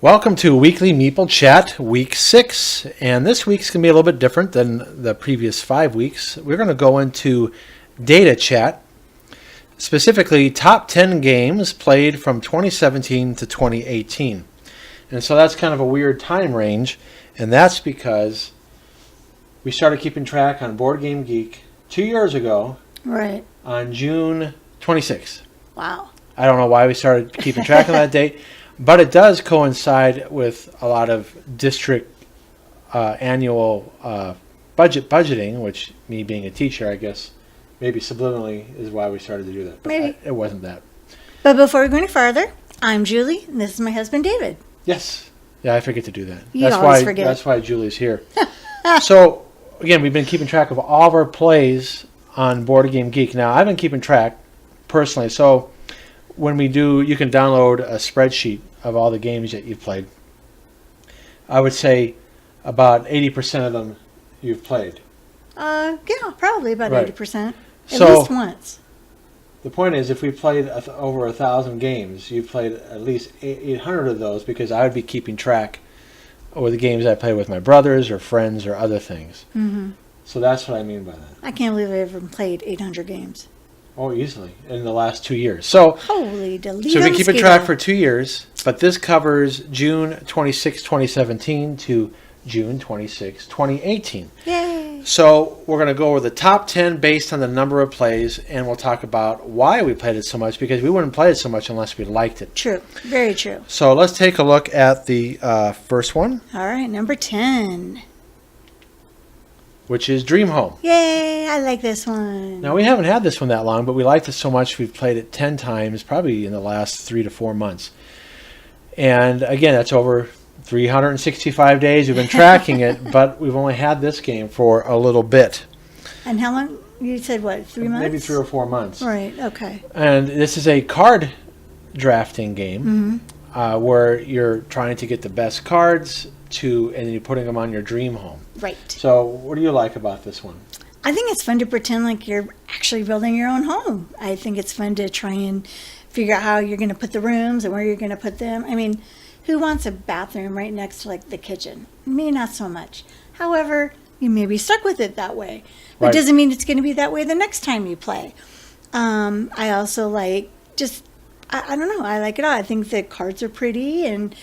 Welcome to Weekly Meeple Chat, Week 6. And this week's going to be a little bit different than the previous 5 weeks. We're going to go into data chat, specifically top 10 games played from 2017 to 2018. And so that's kind of a weird time range, and that's because we started keeping track on Board Game Geek 2 years ago, right, on June 26th. Wow. I don't know why we started keeping track on that date. But it does coincide with a lot of district annual budgeting, which, me being a teacher, I guess, maybe subliminally is why we started to do that. But Maybe. it wasn't that. But before we go any farther, I'm Julie, and this is my husband, David. Yes. Yeah, I forget to do that. You always forget. That's why Julie's here. So, again, we've been keeping track of all of our plays on Board Game Geek. Now, I've been keeping track personally. So, when we do, you can download a spreadsheet of all the games that you've played. I would say about 80% of them you've played. Yeah, probably about Right. 80%. At So, least once. the point is, if we played over 1,000 games, you've played at least 800 of those, because I would be keeping track of the games I play with my brothers or friends or other things. Mm-hmm. So that's what I mean by that. I can't believe I ever played 800 games. Oh, easily, in the last 2 years. So, Holy Toledo we've been keeping mosquito. track for 2 years, but this covers June 26, 2017 to June 26, 2018. Yay. So we're going to go over the top 10 based on the number of plays, and we'll talk about why we played it so much, because we wouldn't play it so much unless we liked it. True. Very true. So let's take a look at the first one, All right, number 10. which is Dream Home. Yay, I like this one. Now, we haven't had this one that long, but we liked it so much we've played it 10 times, probably in the last 3 to 4 months. And again, that's over 365 days we've been tracking it, but we've only had this game for a little bit. And how long? You said what, 3 months? Maybe 3 or 4 months. Right, okay. And this is a card drafting game Mm-hmm. where you're trying to get the best cards and then you're putting them on your dream home. Right. So what do you like about this one? I think it's fun to pretend like you're actually building your own home. I think it's fun to try and figure out how you're going to put the rooms and where you're going to put them. I mean, who wants a bathroom right next to like the kitchen? Me, not so much. However, you may be stuck with it that way. But Right. it doesn't mean it's going to be that way the next time you play. I also like I don't know. I like it all. I think the cards are pretty, and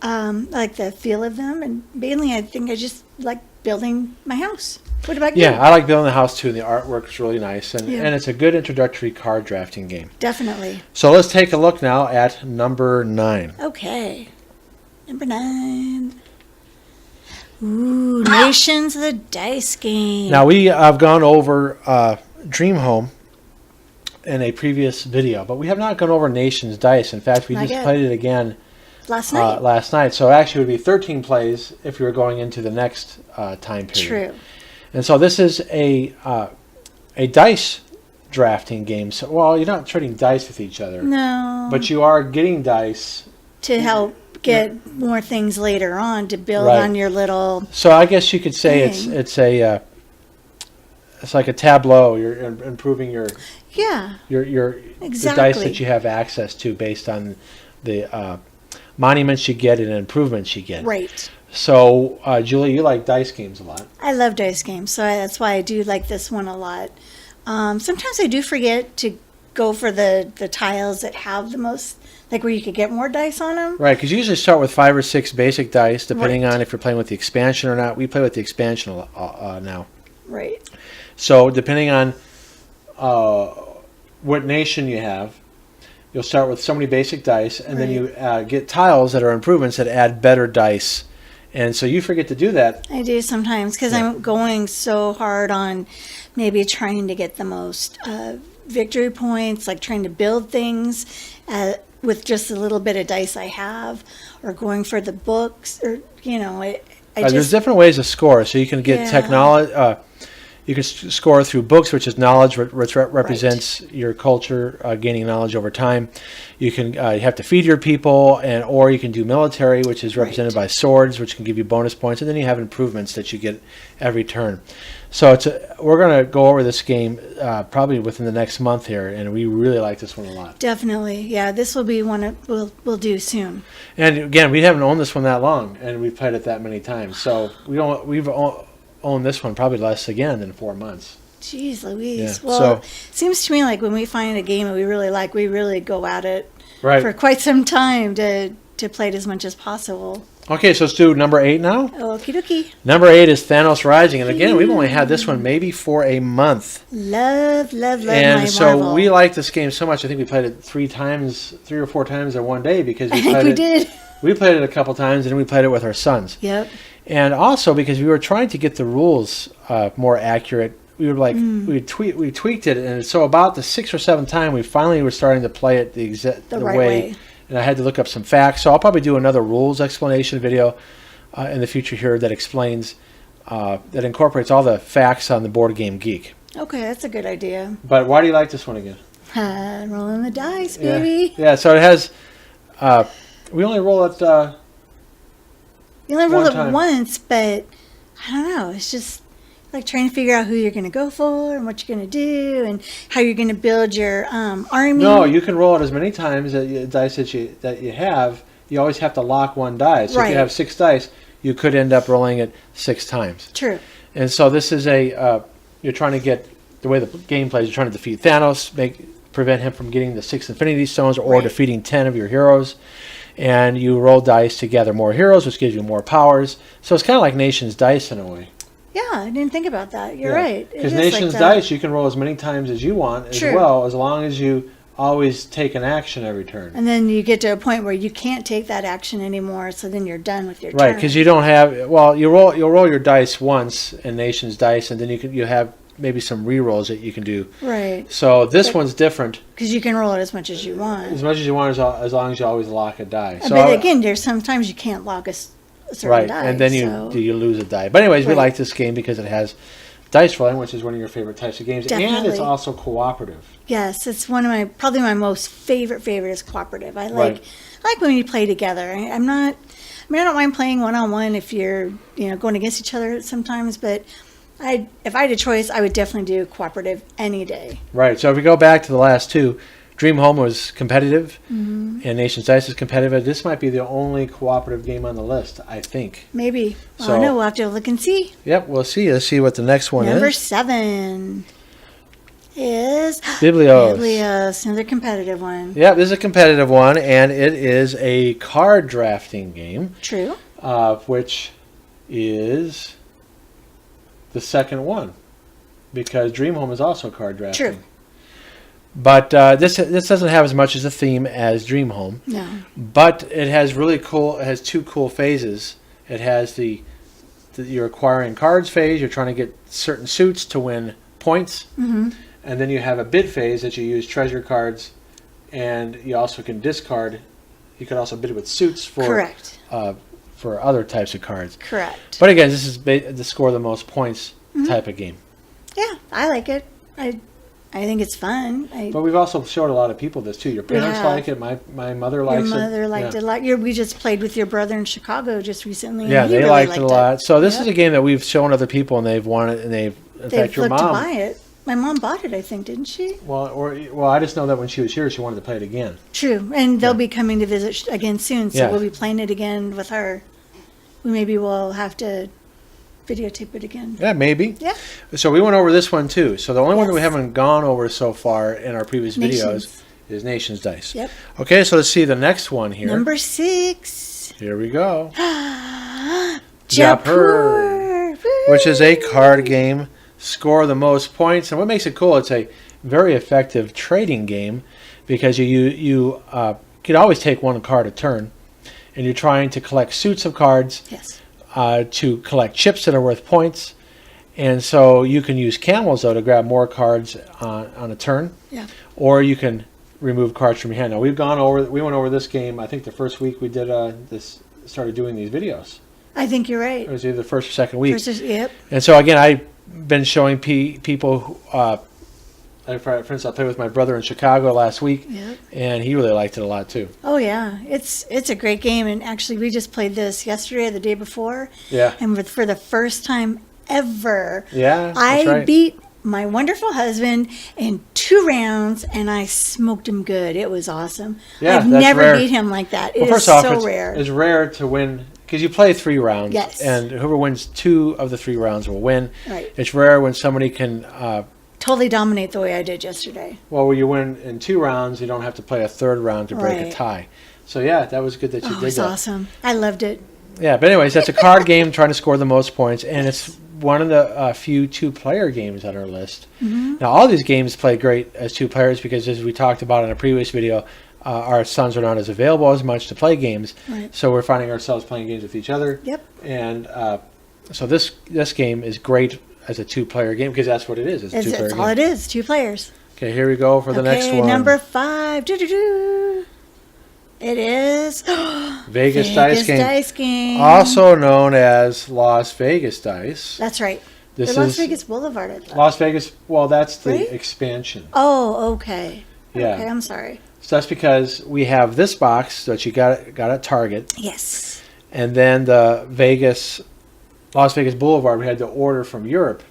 I like the feel of them. And mainly, I think I just like building my house. What about you? Yeah, I like building the house too, and the artwork's really nice, and Yeah. it's a good introductory card drafting game. Definitely. So let's take a look now at number 9. Okay. Number 9. Ooh, Nations, the dice game. Now, we have gone over Dream Home in a previous video, but we have not gone over Nations Dice. In fact, we Not just yet. played it again Last night. last night. So it actually would be 13 plays if you were going into the next time period. True. And so this is a dice drafting game. So, well, you're not trading dice with each other, No. but you are getting dice. to help get more things later on to build Right. on your little. So I guess you could say Dang. it's like a tableau. You're improving your Yeah. the Exactly. dice that you have access to based on the monuments you get and improvements you get. Right. So, Julie, you like dice games a lot. I love dice games, so that's why I do like this one a lot. Sometimes I do forget to go for the tiles that have the most, like where you could get more dice on them. Right, because you usually start with 5 or 6 basic dice, depending Right. on if you're playing with the expansion or not. We play with the expansion now. Right. So, depending on what nation you have, you'll start with so many basic dice, and then you get tiles that are improvements that add better dice. And so you forget to do that. I do sometimes because Yeah. I'm going so hard on maybe trying to get the most victory points, like trying to build things with just a little bit of dice I have, or going for the books, or There's different ways to score. So you can get Yeah. technology. You can score through books, which is knowledge, which represents your culture, gaining knowledge over time. You can you have to feed your people, or you can do military, which is represented by swords, which can give you bonus points, and then you have improvements that you get every turn. So we're going to go over this game probably within the next month here, and we really like this one a lot. Definitely. Yeah, this will be one we'll do soon. And again, we haven't owned this one that long, and we've played it that many times. So we've owned this one probably less again than 4 months. Jeez Louise. Yeah, Well, it seems to me like when we find a game that we really like, we really go at it for quite some time to play it as much as possible. Okay, so let's do number 8 now. Okie dokie. Number 8 is Thanos Rising, and again, we've only had this one maybe for a month. Love And my so Marvel. we like this game so much. I think we played it 3 or 4 times in one day because we played did. We played it a couple times, and we played it with our sons. Yep. And also because we were trying to get the rules more accurate. We were like we tweaked it, and so about the 6th or 7th time, we finally were starting to play it the right way. And I had to look up some facts, so I'll probably do another rules explanation video in the future here that explains that incorporates all the facts on the Board Game Geek. Okay, that's a good idea. But why do you like this one again? Rolling the dice, baby. Yeah. So it has. We only roll it. You only roll time. it once, but I don't know. It's just like trying to figure out who you're going to go for and what you're going to do and how you're going to build your army. No, you can roll it as many times as the dice that you have. You always have to lock one die. So if you have 6 dice, you could end up rolling it 6 times. True. And so this is you're trying to get, the way the game plays, you're trying to defeat Thanos, prevent him from getting the 6 Infinity Stones or defeating 10 of your heroes. And you roll dice to gather more heroes, which gives you more powers. So it's kind of like Nation's Dice in a way. Yeah, I didn't think about that. You're right. Because Nation's Dice, you can roll as many times as you want as well, as long as you always take an action every turn. And then you get to a point where you can't take that action anymore, so then you're done with your turn. Right, because you don't have, you'll roll your dice once in Nation's Dice, and then you have maybe some re-rolls that you can do. Right. So this one's different. Because you can roll it as much as you want. As much as you want, as long as you always lock a die. So but again, there's sometimes you can't lock a certain die. And then you lose a die. But anyways, we like this game because it has dice rolling, which is one of your favorite types of games. Definitely. And it's also cooperative. Yes, it's one of probably my most favorite is cooperative. I like when we play together. I don't mind playing one-on-one if you're going against each other sometimes, but if I had a choice, I would definitely do cooperative any day. Right. So if we go back to the last 2, Dream Home was competitive, and Nation's Dice is competitive. This might be the only cooperative game on the list, I think. Maybe. I don't know. We'll have to look and see. Yep, we'll see. Let's see what the next one Number is. 7 is Biblios. Biblios, another competitive one. Yep, this is a competitive one, and it is a card drafting game. True. Which is the second one, because Dream Home is also card drafting. True. But this doesn't have as much as a theme as Dream Home. No. But it has it has 2 cool phases. It has you're acquiring cards phase. You're trying to get certain suits to win points. Mm-hmm. And then you have a bid phase that you use treasure cards, and you also can discard. You can also bid with suits for Correct. For other types of cards. Correct. But again, this is the score the most points type of game. Yeah, I like it. I think it's fun. But we've also showed a lot of people this too. Your parents like it. My mother likes it. Your mother liked it a lot. We just played with your brother in Chicago just recently. Yeah, and they really liked it a lot. So this is a game that we've shown other people, and they've wanted it, and in fact, your looked mom. to buy it. My mom bought it, I think, didn't she? Well, I just know that when she was here, she wanted to play it again. True, and they'll be coming to visit again soon, so we'll be playing it again with her. Maybe we'll have to videotape it again. Yeah, maybe. Yeah. So we went over this one too. So the only one that we haven't gone over so far in our previous videos is Nation's Dice. Yep. Okay, so let's see the next one here. Number 6. Here we go. Jaipur, which is a card game. Score the most points, and what makes it cool? It's a very effective trading game because you can always take one card a turn, and you're trying to collect suits of cards. Yes. To collect chips that are worth points. And so you can use camels, though, to grab more cards on a turn. Yeah. Or you can remove cards from your hand. Now, we went over this game, I think the first week we did started doing these videos. I think you're right. It was either the first or second week. Yep. And so, again, I've been showing people who, for instance, I played with my brother in Chicago last week, and he really liked it a lot too. Oh yeah, it's a great game, and actually we just played this yesterday or the day before. Yeah. And for the first time ever. Yeah, I that's right. beat my wonderful husband in 2 rounds, and I smoked him good. It was awesome. Yeah, I've that's never rare. beat him like that. It Well, is first off, so rare. it's rare to win because you play 3 rounds, Yes. and whoever wins 2 of the 3 rounds will win. Right. It's rare when somebody can. Totally dominate the way I did yesterday. Well, when you win in 2 rounds, you don't have to play a 3rd round to break a Right. tie. So yeah, that was good that you Oh, did it's that. awesome. I loved it. Yeah, but anyways, that's a card game trying to score the most points, and it's one of the few 2-player games on our list. Mm-hmm. Now, all these games play great as 2 players because, as we talked about in a previous video, our sons are not as available as much to play games. Right. So we're finding ourselves playing games with each other. Yep. And so this game is great as a 2-player game because that's what it is. It's a It's 2-player all game. it is. 2 players. Okay, here we go for the next one. Number 5. Doo-doo-doo. It is Vegas Dice Game. Dice Game. Also known as Las Vegas Dice. That's right. This The Las is Vegas Boulevard, I thought. Las Vegas. Well, that's the Right? expansion. Oh, okay. Yeah. Okay, I'm sorry. So that's because we have this box that you got at Target, Yes. and then the Las Vegas Boulevard, we had to order from Europe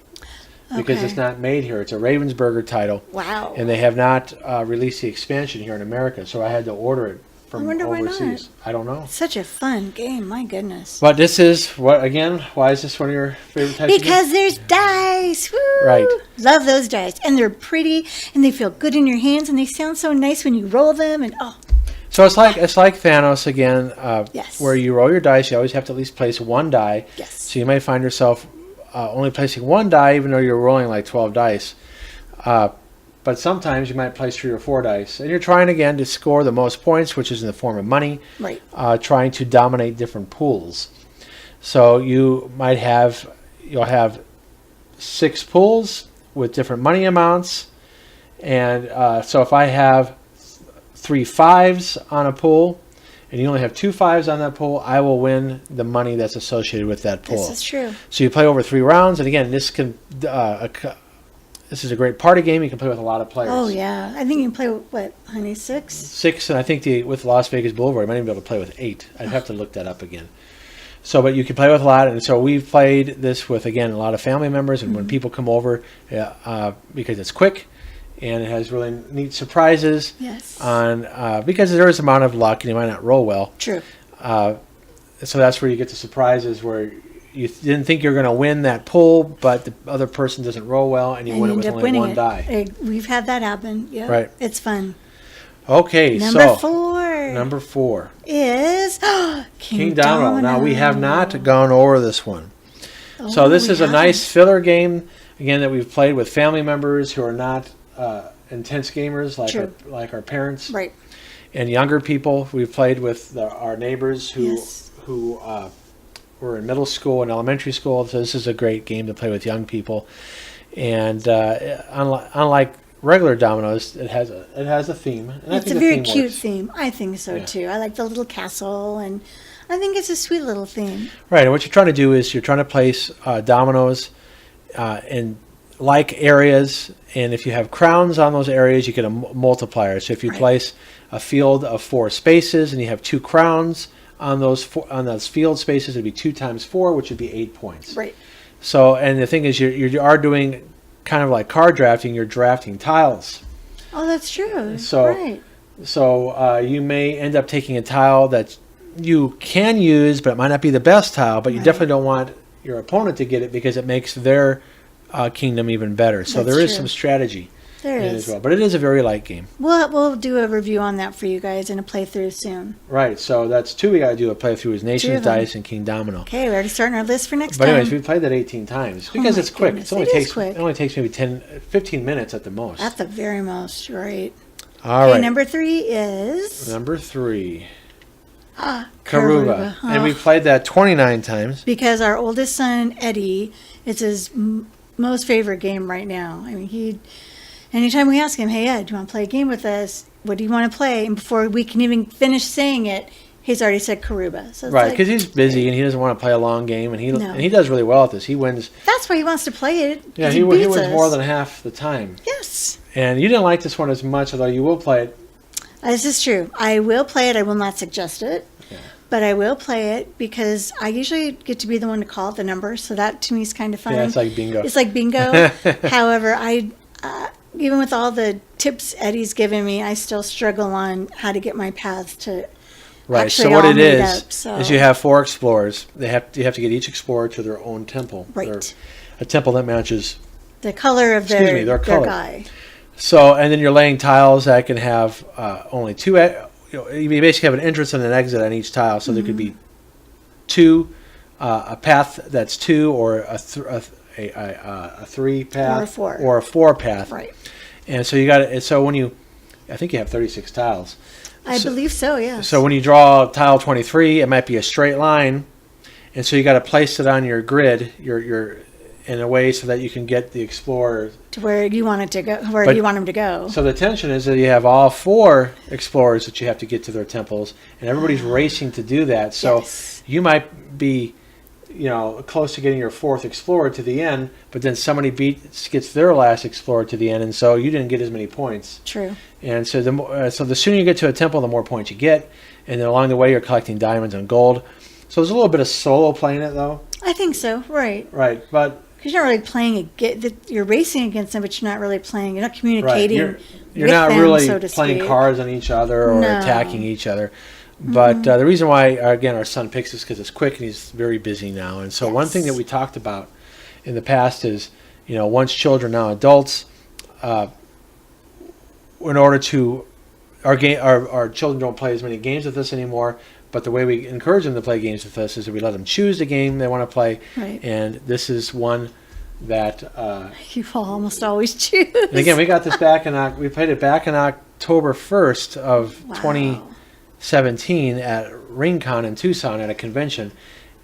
because Okay. it's not made here. It's a Ravensburger title, Wow. and they have not released the expansion here in America. So I had to order it from I wonder why not. overseas. I don't know. Such a fun game. My goodness. But this is what again? Why is this one of your favorite types? of games? Because there's dice. Woo! Right. Love those dice. And they're pretty and they feel good in your hands and they sound so nice when you roll them and oh, So it's like Thanos again, Yes. where you roll your dice. You always have to at least place 1 die. yes. So you might find yourself only placing 1 die, even though you're rolling like 12 dice. But sometimes you might place 3 or 4 dice, and you're trying again to score the most points, which is in the form of money. Right. Trying to dominate different pools. So you'll have 6 pools with different money amounts, and so if I have 3 5s on a pool, and you only have 2 5s on that pool, I will win the money that's associated with that pool. This is true. So you play over 3 rounds, and again, this is a great party game. You can play with a lot of players. Oh yeah. I think you can play with what, honey, 6? 6, and I think with Las Vegas Boulevard, you might even be able to play with 8. I'd have to look that up again. So, but you can play with a lot, and so we've played this with, again, a lot of family members, and when people come over, because it's quick, and it has really neat surprises. Yes. Because there is an amount of luck, and you might not roll well. True. So that's where you get the surprises where you didn't think you were going to win that pull, but the other person doesn't roll well, and you win it with only 1 die. We've had that happen. Yeah. Right. It's fun. Okay, Number 4. Number 4. Is King Domino. Now, we have not gone over this one. Oh, So this we is a nice filler game, again, that we've played with family members who are not intense gamers True. like our parents. Right. And younger people. We've played with our neighbors who were in middle school and elementary school. So this is a great game to play with young people. And unlike regular dominoes, it has a theme. And It's I think a the very theme cute works. theme. I think so Yeah. too. I like the little castle, and I think it's a sweet little theme. Right, and what you're trying to do is you're trying to place dominoes in like areas, and if you have crowns on those areas, you get a multiplier. So if you Right. place a field of 4 spaces and you have 2 crowns on those field spaces, it'd be 2 times 4, which would be 8 points. Right. So, and the thing is, you are doing kind of like card drafting. You're drafting tiles. Oh, that's true. So- right. So you may end up taking a tile that you can use, but it might not be the best tile. But you Right. definitely don't want your opponent to get it because it makes their kingdom even better. So That's there is true. some strategy There in it is. as well. But it is a very light game. We'll do a review on that for you guys and a playthrough soon. Right. So that's 2 we got to do a playthrough is 2 Nations of them. Dice and King Domino. Okay, we're already starting our list for next But time. anyways, we played that 18 times because my it's quick. goodness, It only it is takes quick. it only takes maybe 15 minutes at the most. At the very most, right? All Okay, right. number 3 is Number 3. Karuma. Karuma. And we played that 29 times. Because our oldest son Eddie, it's his most favorite game right now. I mean, anytime we ask him, "Hey Ed, do you want to play a game with us? What do you want to play?" And before we can even finish saying it, he's already said Karuma. So it's Right, like, because he's busy and he doesn't want to play a long game, and No. he does really well at this. He wins. that's why he wants to play it. 'cause Yeah, he beats wins us. more than half the time. Yes, And you didn't like this one as much, although you will play it. this is true. I will play it. I will not suggest it. but I will play it because I usually get to be the one to call the number. So that to me is kind of fun. Yeah, it's like bingo. It's like bingo. However, even with all the tips Eddie's given me, I still struggle on how to get my paths to Right. actually So what all it meet is up, so. is you have 4 explorers. You have to get each explorer to their own temple. Right. A temple that matches. The color of their color. guy. So, and then you're laying tiles that can have only 2. You basically have an entrance and an exit on each tile. So there could be 2, a path that's 2, or a 3 path, or a 4 path. Right. And so you got it. So I think you have 36 tiles. I believe so, yes. So when you draw tile 23, it might be a straight line, and so you got to place it on your grid, your in a way so that you can get the explorer to where you want it to go, you want him to go. So the tension is that you have all 4 explorers that you have to get to their temples, and everybody's racing to do that. So you might be, close to getting your 4th explorer to the end, but then somebody gets their last explorer to the end, and so you didn't get as many points. True. And so the sooner you get to a temple, the more points you get, and then along the way you're collecting diamonds and gold. So there's a little bit of solo playing it, though. I think so. Right. Right, but because you're not really playing you're racing against them, but you're not really playing. You're not communicating. Right. You're with not them, really so to playing speak. cards on each other or attacking each other. But the reason why, again, our son picks this because it's quick and he's very busy now. And so one thing that we talked about in the past is, once children, now adults, in order to, our children don't play as many games with us anymore. But the way we encourage them to play games with us is that we let them choose the game they want to play. Right. And this is one that you almost always choose. And again, we got this we played it back in October 1st of 2017 at Rincon in Tucson at a convention,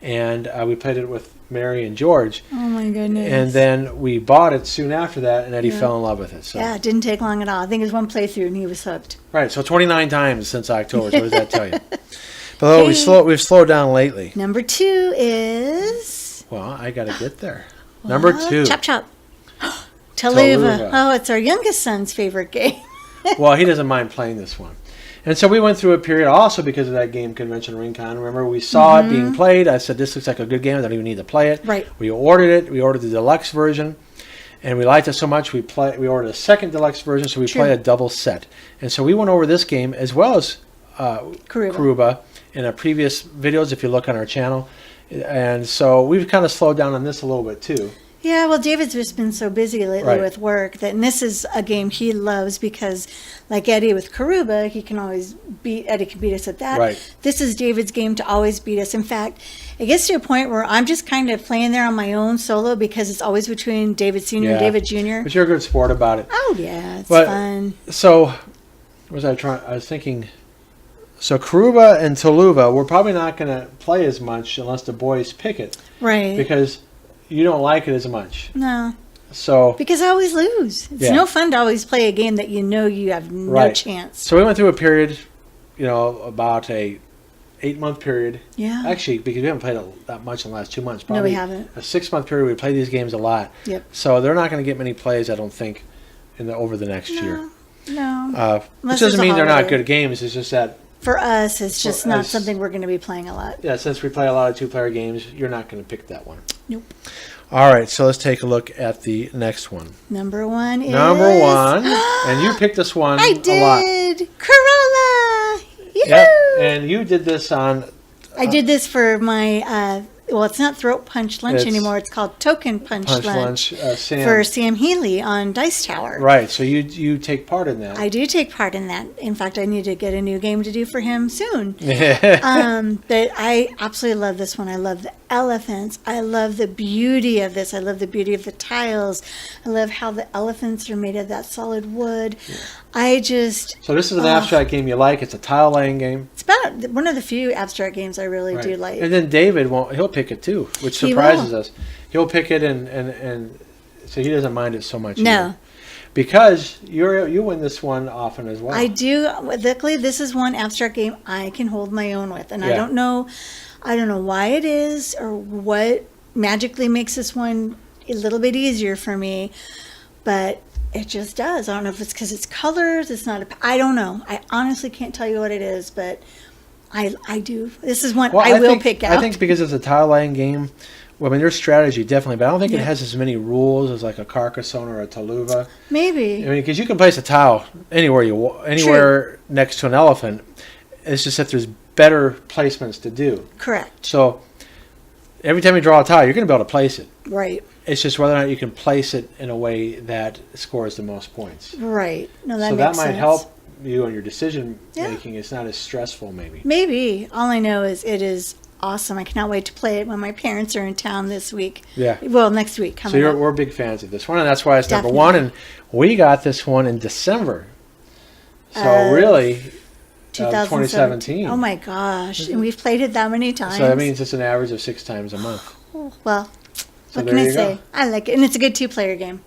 and we played it with Mary and George. Oh my goodness! And then we bought it soon after that, and Eddie fell in love with it. So yeah, it didn't take long at all. I think it was one playthrough, and he was hooked. Right. So 29 times since October. So what does that tell you? But we've slowed down lately. Number 2 is. Well, I got to get there. Number 2. Chop Chop. Taluva. Oh, it's our youngest son's favorite game. Well, he doesn't mind playing this one. And so we went through a period also because of that game convention Rincon. Remember, we saw it being played. I said, this looks like a good game. I don't even need to play it. Right. We ordered it. We ordered the deluxe version. And we liked it so much, we ordered a second deluxe version, so we played a double set. And so we went over this game as well as Karuma in our previous videos, if you look on our channel. And so we've kind of slowed down on this a little bit too. Yeah, well, David's just been so busy lately with work and this is a game he loves because, like Eddie with Karuma, Eddie can beat us at that. Right. This is David's game to always beat us. In fact, it gets to a point where I'm just kind of playing there on my own solo because it's always between David Sr. and David Jr. But you're a good sport about it. Oh, yeah, it's fun. So, I was thinking, so Karuma and Taluva, we're probably not going to play as much unless the boys pick it. Right. Because you don't like it as much. No. So because I always lose. It's no fun to always play a game that you have no chance. So we went through a period, about a 8-month period. Yeah. Actually, because we haven't played that much in the last 2 months. Probably no, we haven't. A 6-month period, we played these games a lot. Yep. So they're not going to get many plays, I don't think, over the next year. No. Which doesn't mean they're not good games. It's just that. For us, it's just not something we're going to be playing a lot. Yeah, since we play a lot of 2-player games, you're not going to pick that one. Nope. All right, so let's take a look at the next one. Number 1 is... Number 1, and you picked this one I did. A lot. Corolla! Yoo-hoo! Yep, and you did this on... I did this for my... well, it's not Throat Punch Lunch anymore. It's called Token Punch Lunch for Sam Healy on Dice Tower. Right, so you take part in that. I do take part in that. In fact, I need to get a new game to do for him soon. But I absolutely love this one. I love the elephants. I love the beauty of this. I love the beauty of the tiles. I love how the elephants are made of that solid wood. Yeah. So this is an abstract game you like. It's a tile laying game. It's about one of the few abstract games I really do like. And then David he'll pick it too, which surprises us. He'll pick it and so he doesn't mind it so much. No. Either. Because you win this one often as well. I do. Luckily, this is one abstract game I can hold my own with, and I don't know why it is or what magically makes this one a little bit easier for me, but it just does. I don't know if it's because it's colors. It's not. I don't know. I honestly can't tell you what it is, but I do. This is one Well, I will think, pick out. I think because it's a tile laying game, well, I mean, there's strategy definitely, but I don't think it Yeah. has as many rules as like a Carcassonne or a Toluva. Maybe. I mean, because you can place a tile anywhere next to an elephant. It's just that there's better placements to do. Correct. So every time you draw a tile, you're going to be able to place it. Right. It's just whether or not you can place it in a way that scores the most points. Right. No, that So makes that might sense. help you in your decision Yeah. making. It's not as stressful, maybe. Maybe. All I know is it is awesome. I cannot wait to play it when my parents are in town this week. Yeah. Well, next week coming up. We're big fans of this one, and that's why it's Definitely. number one. And we got this one in December. So really, 2017. Oh my gosh. And we've played it that many times. So that means it's an average of 6 times a month. Well, So what can there I you say? go. I like it. And it's a good two-player game.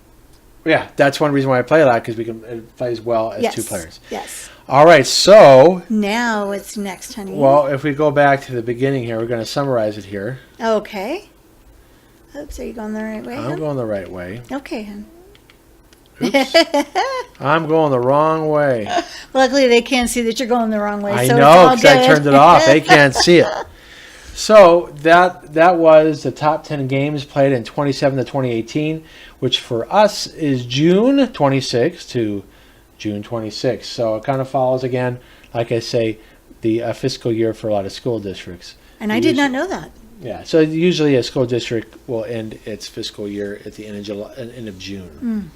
Yeah, that's one reason why I play it a lot, because it plays well as Yes. 2 players. Yes. All right, so Now it's next, honey. well, if we go back to the beginning here, we're going to summarize it here. Okay. Oops, are you going the right way? I'm hon? going the right way. Okay, hon. Oops. I'm going the wrong way. Luckily, they can't see that you're going the wrong way. I so know, it's all because I good. turned it off. They can't see it. So that was the top 10 games played in 27 to 2018, which for us is June 26 to June 26. So it kind of follows, again, like I say, the fiscal year for a lot of school districts. And I did not know that. Yeah, so usually a school district will end its fiscal year at the end of July, end of June.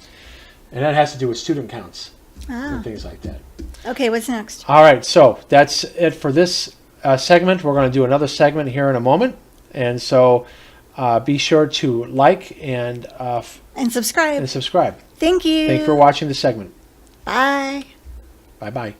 And that has to do with student counts and things like that. Okay, what's next? All right, so that's it for this segment. We're going to do another segment here in a moment. And so be sure to like and And subscribe. subscribe. Thank you. Thank you for watching the segment. Bye. Bye-bye.